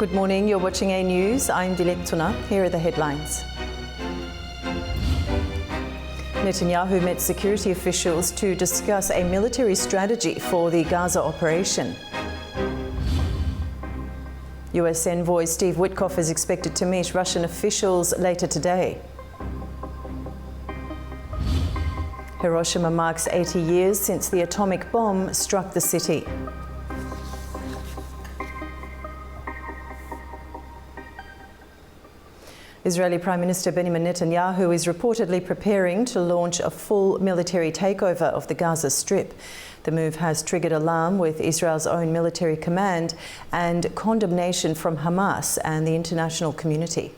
Good morning, you're watching A News. I'm Dilek Tuna. Here are the headlines. Netanyahu met security officials to discuss a military strategy for the Gaza operation. US envoy Steve Witkoff is expected to meet Russian officials later today. Hiroshima marks 80 years since the atomic bomb struck the city. Israeli Prime Minister Benjamin Netanyahu is reportedly preparing to launch a full military takeover of the Gaza Strip. The move has triggered alarm with Israel's own military command and condemnation from Hamas and the international community.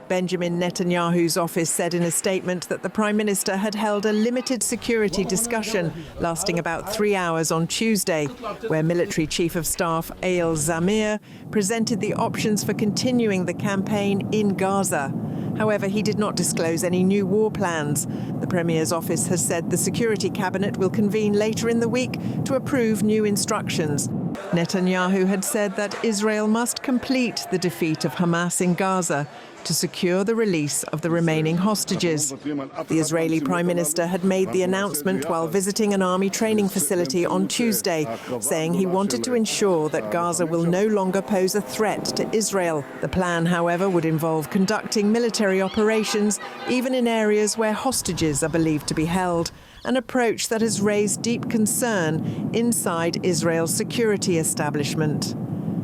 Benjamin Netanyahu's office said in a statement that the Prime Minister had held a limited security discussion lasting about 3 hours on Tuesday, where Military Chief of Staff Eyal Zamir presented the options for continuing the campaign in Gaza. However, he did not disclose any new war plans. The Premier's office has said the Security Cabinet will convene later in the week to approve new instructions. Netanyahu had said that Israel must complete the defeat of Hamas in Gaza to secure the release of the remaining hostages. The Israeli Prime Minister had made the announcement while visiting an army training facility on Tuesday, saying he wanted to ensure that Gaza will no longer pose a threat to Israel. The plan, however, would involve conducting military operations even in areas where hostages are believed to be held, an approach that has raised deep concern inside Israel's security establishment.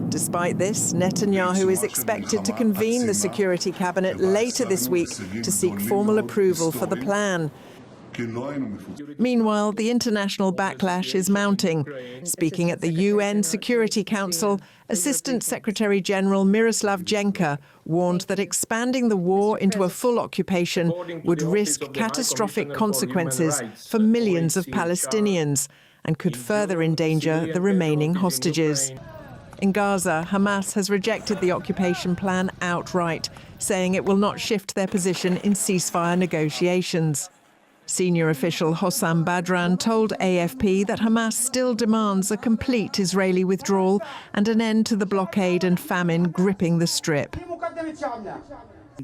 Despite this, Netanyahu is expected to convene the Security Cabinet later this week to seek formal approval for the plan. Meanwhile, the international backlash is mounting. Speaking at the UN Security Council, Assistant Secretary-General Miroslav Jenka warned that expanding the war into a full occupation would risk catastrophic consequences for millions of Palestinians and could further endanger the remaining hostages. In Gaza, Hamas has rejected the occupation plan outright, saying it will not shift their position in ceasefire negotiations. Senior official Hossam Badran told AFP that Hamas still demands a complete Israeli withdrawal and an end to the blockade and famine gripping the Strip.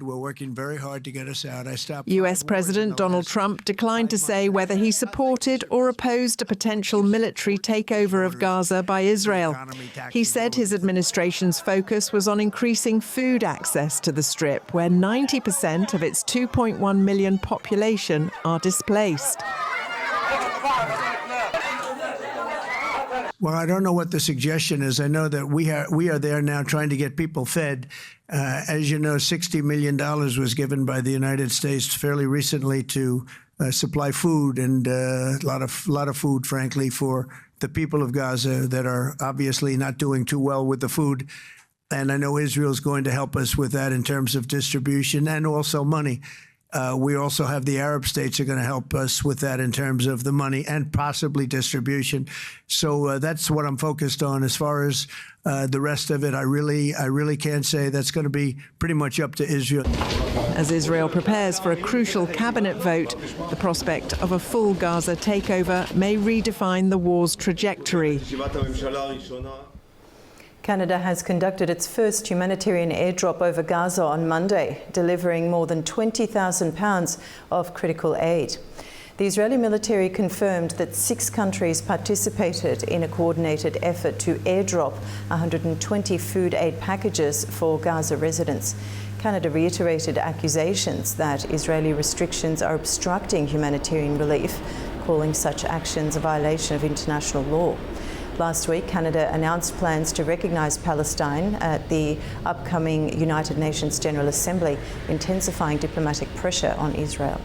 We're working very hard to get us out. US President Donald Trump declined to say whether he supported or opposed a potential military takeover of Gaza by Israel. He said his administration's focus was on increasing food access to the Strip, where 90% of its 2.1 million population are displaced. Well, I don't know what the suggestion is. I know that we are there now trying to get people fed. As you know, $60 million was given by the United States fairly recently to supply food, and a lot of food, frankly, for the people of Gaza that are obviously not doing too well with the food. And I know Israel's going to help us with that in terms of distribution and also money. We also have the Arab states are going to help us with that in terms of the money and possibly distribution. So that's what I'm focused on. As far as the rest of it, I really can't say. That's going to be pretty much up to Israel. As Israel prepares for a crucial cabinet vote, the prospect of a full Gaza takeover may redefine the war's trajectory. Canada has conducted its first humanitarian airdrop over Gaza on Monday, delivering more than 20,000 pounds of critical aid. The Israeli military confirmed that 6 countries participated in a coordinated effort to airdrop 120 food aid packages for Gaza residents. Canada reiterated accusations that Israeli restrictions are obstructing humanitarian relief, calling such actions a violation of international law. Last week, Canada announced plans to recognise Palestine at the upcoming United Nations General Assembly, intensifying diplomatic pressure on Israel.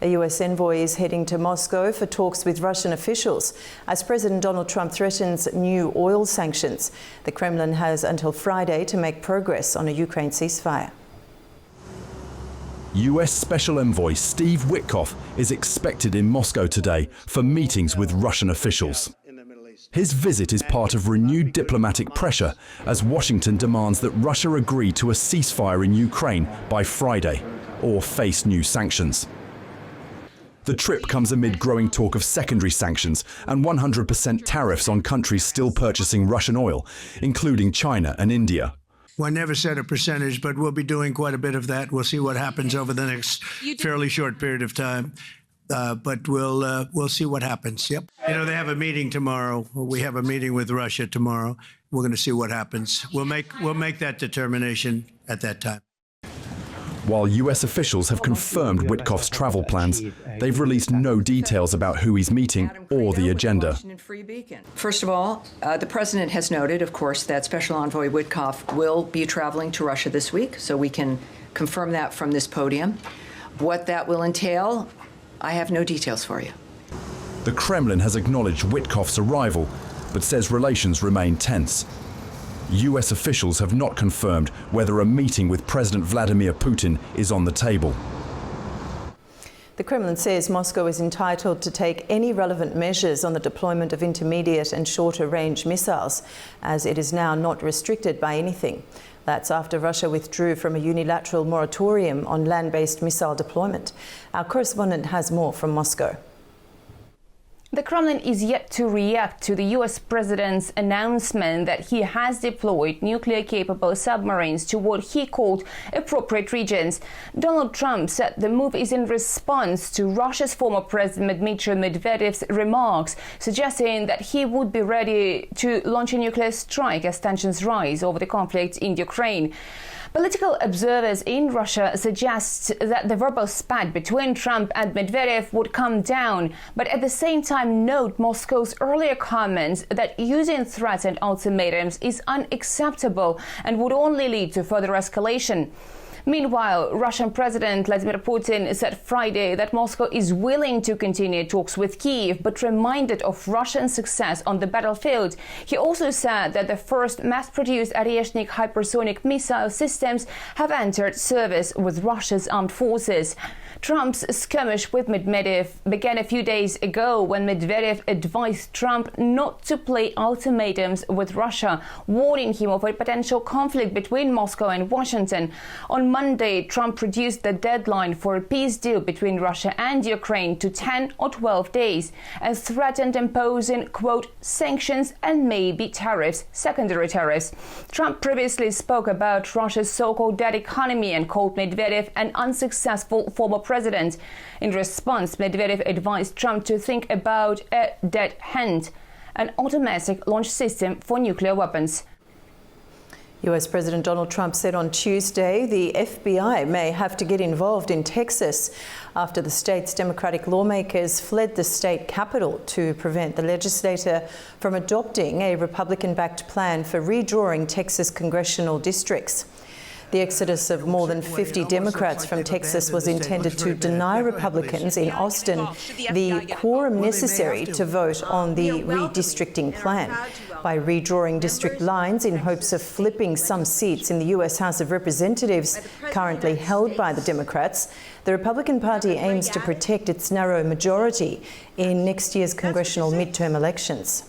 A US envoy is heading to Moscow for talks with Russian officials as President Donald Trump threatens new oil sanctions. The Kremlin has until Friday to make progress on a Ukraine ceasefire. US Special Envoy Steve Witkoff is expected in Moscow today for meetings with Russian officials. His visit is part of renewed diplomatic pressure as Washington demands that Russia agree to a ceasefire in Ukraine by Friday or face new sanctions. The trip comes amid growing talk of secondary sanctions and 100% tariffs on countries still purchasing Russian oil, including China and India. Well, I never said a percentage, but we'll be doing quite a bit of that. We'll see what happens over the next fairly short period of time. But we'll see what happens. Yep. You know, they have a meeting tomorrow. We have a meeting with Russia tomorrow. We're going to see what happens. We'll make that determination at that time. While US officials have confirmed Witkoff's travel plans, they've released no details about who he's meeting or the agenda. First of all, the president has noted, of course, that Special Envoy Witkoff will be traveling to Russia this week, so we can confirm that from this podium. What that will entail, I have no details for you. The Kremlin has acknowledged Witkoff's arrival, but says relations remain tense. US officials have not confirmed whether a meeting with President Vladimir Putin is on the table. The Kremlin says Moscow is entitled to take any relevant measures on the deployment of intermediate and shorter range missiles, as it is now not restricted by anything. That's after Russia withdrew from a unilateral moratorium on land-based missile deployment. Our correspondent has more from Moscow. The Kremlin is yet to react to the US president's announcement that he has deployed nuclear-capable submarines to what he called appropriate regions. Donald Trump said the move is in response to Russia's former president Dmitry Medvedev's remarks, suggesting that he would be ready to launch a nuclear strike as tensions rise over the conflict in Ukraine. Political observers in Russia suggest that the verbal spat between Trump and Medvedev would come down, but at the same time note Moscow's earlier comments that using threats and ultimatums is unacceptable and would only lead to further escalation. Meanwhile, Russian President Vladimir Putin said Friday that Moscow is willing to continue talks with Kyiv, but reminded of Russian success on the battlefield. He also said that the first mass-produced Oryezhnik hypersonic missile systems have entered service with Russia's armed forces. Trump's skirmish with Medvedev began a few days ago when Medvedev advised Trump not to play ultimatums with Russia, warning him of a potential conflict between Moscow and Washington. On Monday, Trump reduced the deadline for a peace deal between Russia and Ukraine to 10 or 12 days and threatened imposing, quote, sanctions and maybe tariffs, secondary tariffs. Trump previously spoke about Russia's so-called dead economy and called Medvedev an unsuccessful former president. In response, Medvedev advised Trump to think about a dead hand, an automatic launch system for nuclear weapons. US President Donald Trump said on Tuesday the FBI may have to get involved in Texas after the state's Democratic lawmakers fled the state capitol to prevent the legislature from adopting a Republican-backed plan for redrawing Texas congressional districts. The exodus of more than 50 Democrats from Texas was intended to deny Republicans in Austin the quorum necessary to vote on the redistricting plan. By redrawing district lines in hopes of flipping some seats in the US House of Representatives currently held by the Democrats, the Republican Party aims to protect its narrow majority in next year's congressional midterm elections.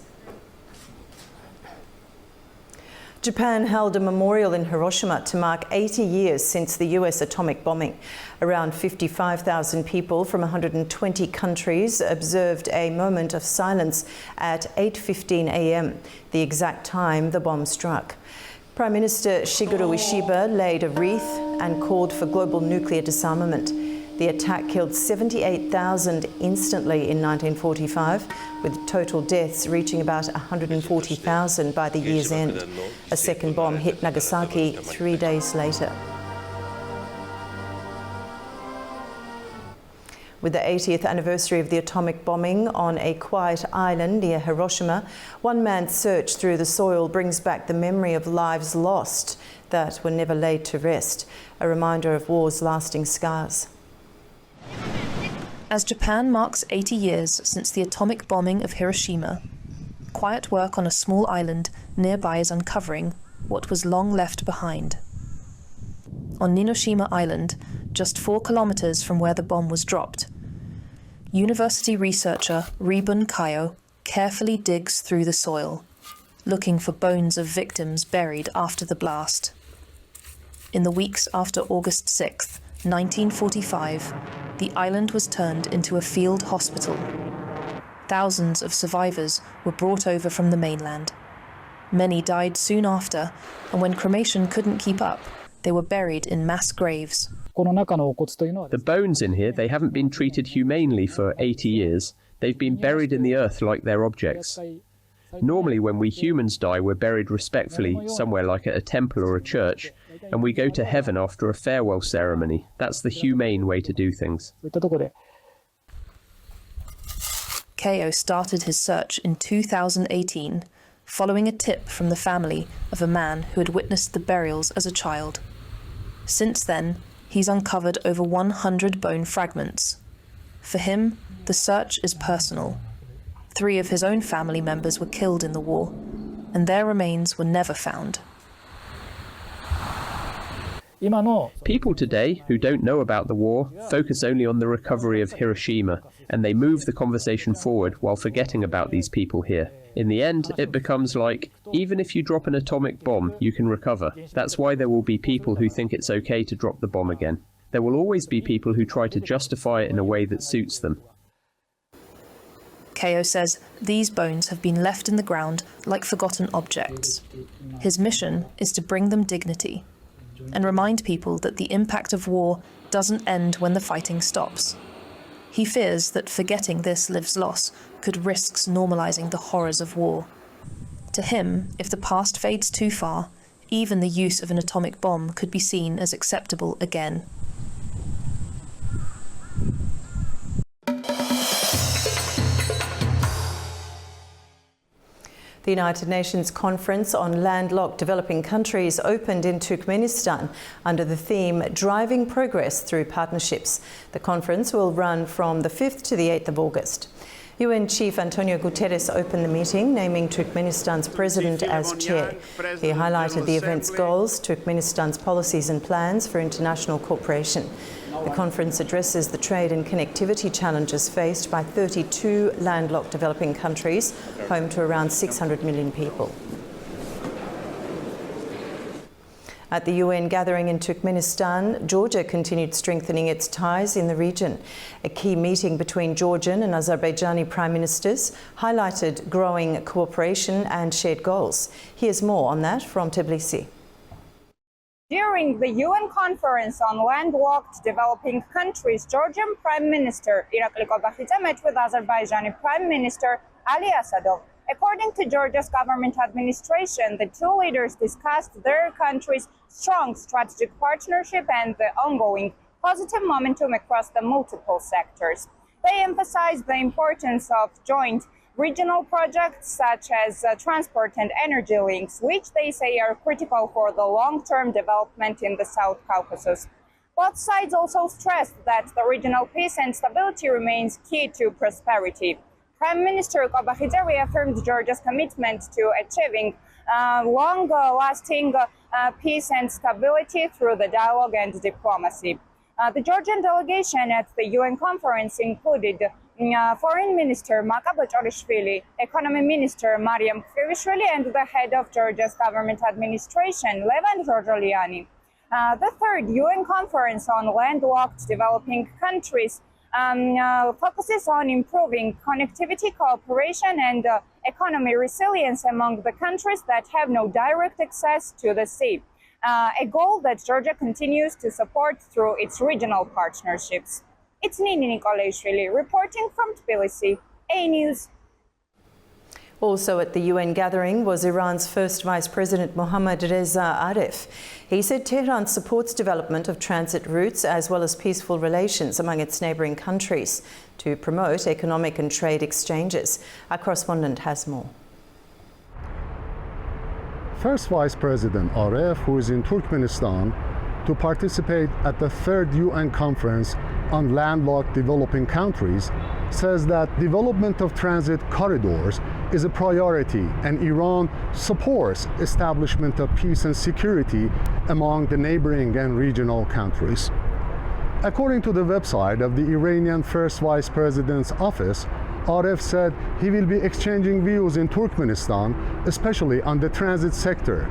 Japan held a memorial in Hiroshima to mark 80 years since the US atomic bombing. Around 55,000 people from 120 countries observed a moment of silence at 8:15 a.m., the exact time the bomb struck. Prime Minister Shigeru Ishiba laid a wreath and called for global nuclear disarmament. The attack killed 78,000 instantly in 1945, with total deaths reaching about 140,000 by the year's end. A second bomb hit Nagasaki 3 days later. With the 80th anniversary of the atomic bombing on a quiet island near Hiroshima, one man's search through the soil brings back the memory of lives lost that were never laid to rest, a reminder of war's lasting scars. As Japan marks 80 years since the atomic bombing of Hiroshima, quiet work on a small island nearby is uncovering what was long left behind. On Ninoshima Island, just 4 kilometers from where the bomb was dropped, university researcher Ribun Kayo carefully digs through the soil, looking for bones of victims buried after the blast. In the weeks after August 6th, 1945, the island was turned into a field hospital. Thousands of survivors were brought over from the mainland. Many died soon after, and when cremation couldn't keep up, they were buried in mass graves. The bones in here, they haven't been treated humanely for 80 years. They've been buried in the earth like they're objects. Normally when we humans die, we're buried respectfully, somewhere like at a temple or a church, and we go to heaven after a farewell ceremony. That's the humane way to do things. Keo started his search in 2018, following a tip from the family of a man who had witnessed the burials as a child. Since then, he's uncovered over 100 bone fragments. For him, the search is personal. 3 of his own family members were killed in the war, and their remains were never found. People today who don't know about the war focus only on the recovery of Hiroshima, and they move the conversation forward while forgetting about these people here. In the end, it becomes like, even if you drop an atomic bomb, you can recover. That's why there will be people who think it's okay to drop the bomb again. There will always be people who try to justify it in a way that suits them. Keo says these bones have been left in the ground like forgotten objects. His mission is to bring them dignity and remind people that the impact of war doesn't end when the fighting stops. He fears that forgetting this lives loss could risk normalizing the horrors of war. To him, if the past fades too far, even the use of an atomic bomb could be seen as acceptable again. The United Nations Conference on Landlocked Developing Countries opened in Turkmenistan under the theme Driving Progress Through Partnerships. The conference will run from the 5th to the 8th of August. UN Chief Antonio Guterres opened the meeting, naming Turkmenistan's president as chair. He highlighted the event's goals, Turkmenistan's policies and plans for international cooperation. The conference addresses the trade and connectivity challenges faced by 32 landlocked developing countries, home to around 600 million people. At the UN gathering in Turkmenistan, Georgia continued strengthening its ties in the region. A key meeting between Georgian and Azerbaijani prime ministers highlighted growing cooperation and shared goals. Here's more on that from Tbilisi. During the UN Conference on Landlocked Developing Countries, Georgian Prime Minister Irakli Kobakhidze met with Azerbaijani Prime Minister Ali Asadov. According to Georgia's government administration, the two leaders discussed their country's strong strategic partnership and the ongoing positive momentum across the multiple sectors. They emphasized the importance of joint regional projects such as transport and energy links, which they say are critical for the long-term development in the South Caucasus. Both sides also stressed that the regional peace and stability remains key to prosperity. Prime Minister Kobakhidze reaffirmed Georgia's commitment to achieving long-lasting peace and stability through the dialogue and diplomacy. The Georgian delegation at the UN conference included Foreign Minister Maka Bochorishvili, Economy Minister Mariam Kvivishvili, and the head of Georgia's government administration, Levan Georgioliani. The third UN conference on landlocked developing countries focuses on improving connectivity, cooperation, and economy resilience among the countries that have no direct access to the sea, a goal that Georgia continues to support through its regional partnerships. It's Nini Nikolaishvili reporting from Tbilisi, A News. Also at the UN gathering was Iran's first Vice President Mohammad Reza Aref. He said Tehran supports development of transit routes as well as peaceful relations among its neighbouring countries to promote economic and trade exchanges. Our correspondent has more. First Vice President Aref, who is in Turkmenistan to participate at the third UN conference on landlocked developing countries, says that development of transit corridors is a priority and Iran supports establishment of peace and security among the neighboring and regional countries. According to the website of the Iranian First Vice President's office, Aref said he will be exchanging views in Turkmenistan, especially on the transit sector.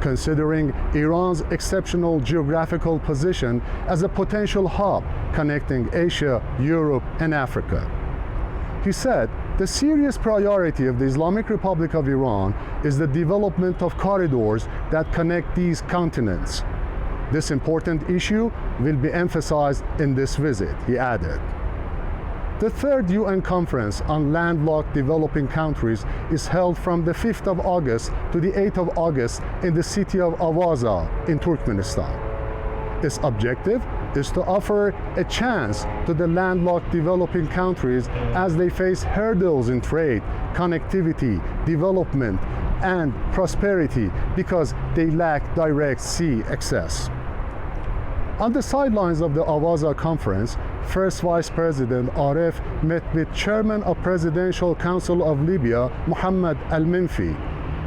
considering Iran's exceptional geographical position as a potential hub connecting Asia, Europe, and Africa. He said, the serious priority of the Islamic Republic of Iran is the development of corridors that connect these continents. This important issue will be emphasized in this visit, he added. The third UN conference on landlocked developing countries is held from the 5th of August to the 8th of August in the city of Avaza in Turkmenistan. Its objective is to offer a chance to the landlocked developing countries as they face hurdles in trade, connectivity, development, and prosperity because they lack direct sea access. On the sidelines of the Avaza conference, First Vice President Aref met with Chairman of Presidential Council of Libya, Mohammed Al-Menfi,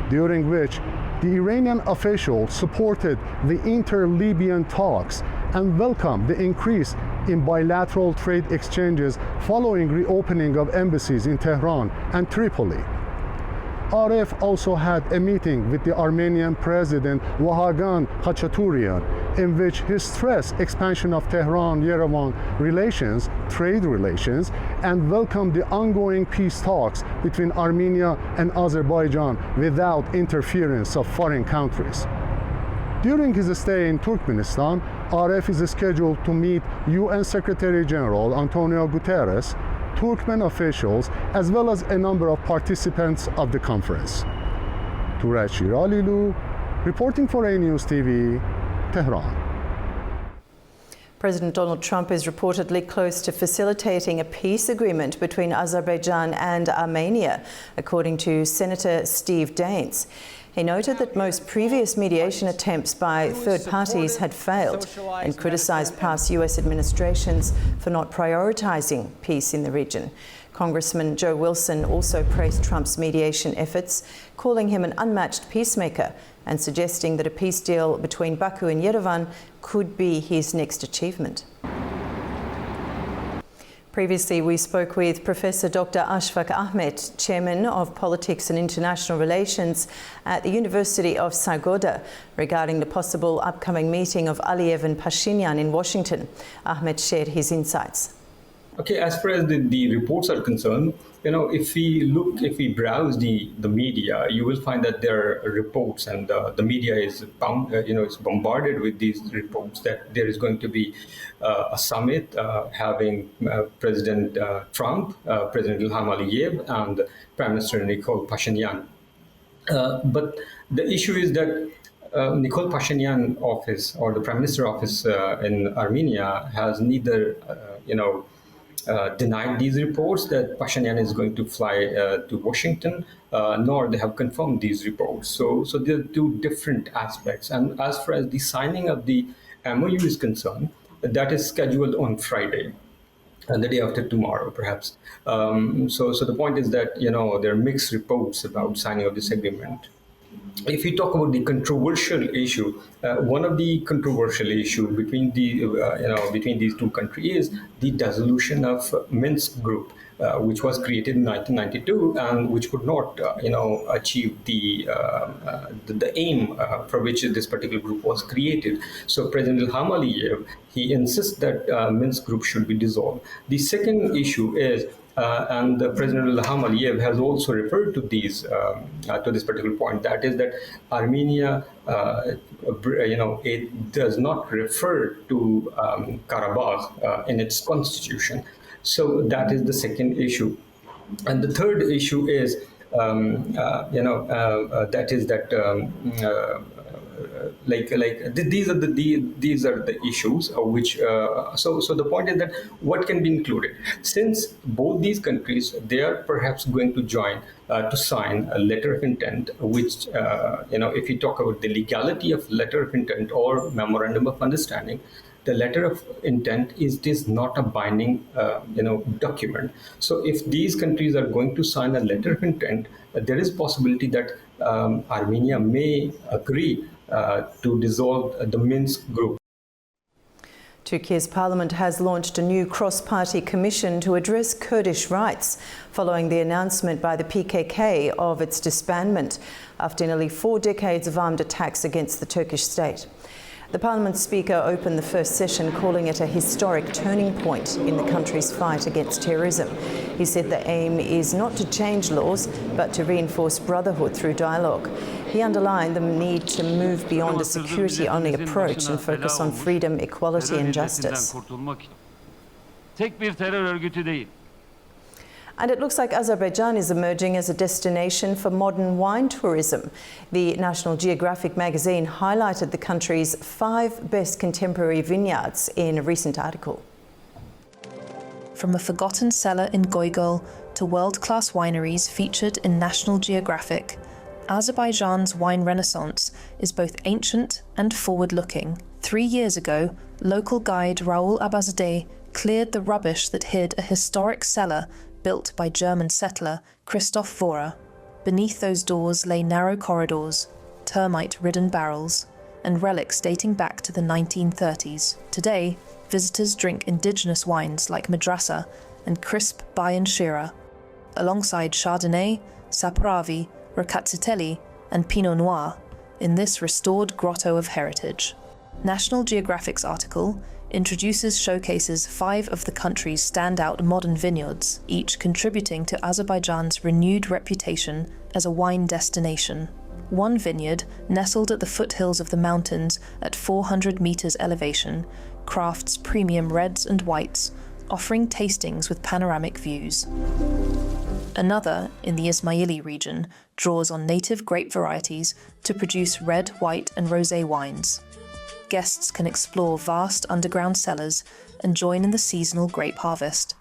during which the Iranian official supported the inter-Libyan talks and welcomed the increase in bilateral trade exchanges following reopening of embassies in Tehran and Tripoli. Aref also had a meeting with the Armenian President Vahagan Khachaturian, in which he stressed expansion of Tehran-Yerevan relations, trade relations, and welcomed the ongoing peace talks between Armenia and Azerbaijan without interference of foreign countries. During his stay in Turkmenistan, Aref is scheduled to meet UN Secretary General Antonio Guterres, Turkmen officials, as well as a number of participants of the conference. Turaj Shiralilu, reporting for A News TV, Tehran. President Donald Trump is reportedly close to facilitating a peace agreement between Azerbaijan and Armenia, according to Senator Steve Daines. He noted that most previous mediation attempts by third parties had failed and criticised past US administrations for not prioritising peace in the region. Congressman Joe Wilson also praised Trump's mediation efforts, calling him an unmatched peacemaker and suggesting that a peace deal between Baku and Yerevan could be his next achievement. Previously, we spoke with Professor Dr. Ashfaq Ahmed, Chairman of Politics and International Relations at the University of Sargodha, regarding the possible upcoming meeting of Aliyev and Pashinyan in Washington. Ahmed shared his insights. Okay, as far as the reports are concerned, if we browse the media, you will find that there are reports, and the media is bombarded with these reports that there is going to be a summit having President Trump, President Ilham Aliyev, and Prime Minister Nikol Pashinyan. But the issue is that Nikol Pashinyan office, or the Prime Minister office in Armenia, has neither denied these reports that Pashinyan is going to fly to Washington, nor they have confirmed these reports. So there are two different aspects. And as far as the signing of the MOU is concerned, that is scheduled on Friday, the day after tomorrow, perhaps. So the point is that there are mixed reports about signing of this agreement. If you talk about the controversial issue, one of the controversial issue between these two countries is the dissolution of Minsk Group, which was created in 1992 and which could not, achieve the aim for which this particular group was created. So President Ilham Aliyev, he insists that Minsk Group should be dissolved. The second issue is, and President Ilham Aliyev has also referred to these to this particular point. That is that Armenia, it does not refer to Karabakh in its constitution. So that is the second issue, and the third issue is, these are the issues of which. So the point is that what can be included, since both these countries, they are perhaps going to join to sign a letter of intent, which if you talk about the legality of letter of intent or memorandum of understanding, the letter of intent is not a binding document. So if these countries are going to sign a letter of intent, there is possibility that Armenia may agree to dissolve the Minsk Group. Turkey's parliament has launched a new cross-party commission to address Kurdish rights following the announcement by the PKK of its disbandment after nearly 4 decades of armed attacks against the Turkish state. The parliament speaker opened the first session calling it a historic turning point in the country's fight against terrorism. He said the aim is not to change laws, but to reinforce brotherhood through dialogue. He underlined the need to move beyond a security-only approach and focus on freedom, equality and justice. And it looks like Azerbaijan is emerging as a destination for modern wine tourism. The National Geographic magazine highlighted the country's 5 best contemporary vineyards in a recent article. From a forgotten cellar in Goygol to world-class wineries featured in National Geographic, Azerbaijan's wine renaissance is both ancient and forward-looking. 3 years ago, local guide Raoul Abazadeh cleared the rubbish that hid a historic cellar built by German settler Christoph Vorer. Beneath those doors lay narrow corridors, termite-ridden barrels, and relics dating back to the 1930s. Today, visitors drink indigenous wines like Madrasa and crisp Bayan Shira, alongside Chardonnay, Saperavi, Rkatsiteli, and Pinot Noir in this restored grotto of heritage. National Geographic's article showcases 5 of the country's standout modern vineyards, each contributing to Azerbaijan's renewed reputation as a wine destination. One vineyard, nestled at the foothills of the mountains at 400 meters elevation, crafts premium reds and whites, offering tastings with panoramic views. Another, in the Ismaili region, draws on native grape varieties to produce red, white, and rosé wines. Guests can explore vast underground cellars and join in the seasonal grape harvest.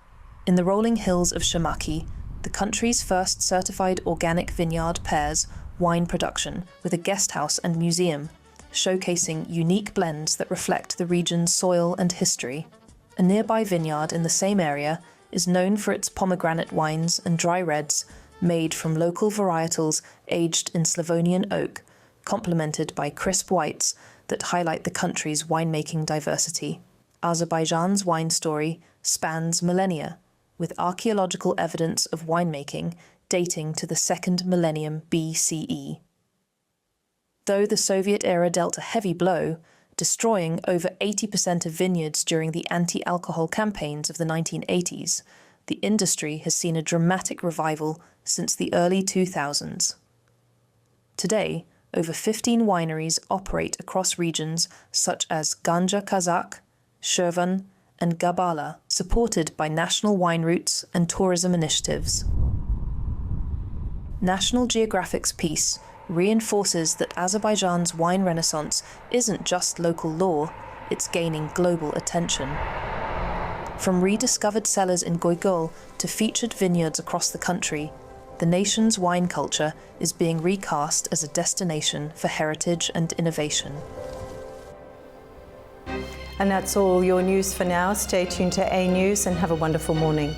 In the rolling hills of Shamaki, the country's first certified organic vineyard pairs wine production with a guest house and museum, showcasing unique blends that reflect the region's soil and history. A nearby vineyard in the same area is known for its pomegranate wines and dry reds made from local varietals aged in Slavonian oak, complemented by crisp whites that highlight the country's winemaking diversity. Azerbaijan's wine story spans millennia, with archaeological evidence of winemaking dating to the 2nd millennium BCE. Though the Soviet era dealt a heavy blow, destroying over 80% of vineyards during the anti-alcohol campaigns of the 1980s, the industry has seen a dramatic revival since the early 2000s. Today, over 15 wineries operate across regions such as Ganja Kazakh, Shirvan, and Gabala, supported by national wine routes and tourism initiatives. National Geographic's piece reinforces that Azerbaijan's wine renaissance isn't just local lore, it's gaining global attention. From rediscovered cellars in Goygol to featured vineyards across the country, the nation's wine culture is being recast as a destination for heritage and innovation. And that's all your news for now. Stay tuned to A News and have a wonderful morning.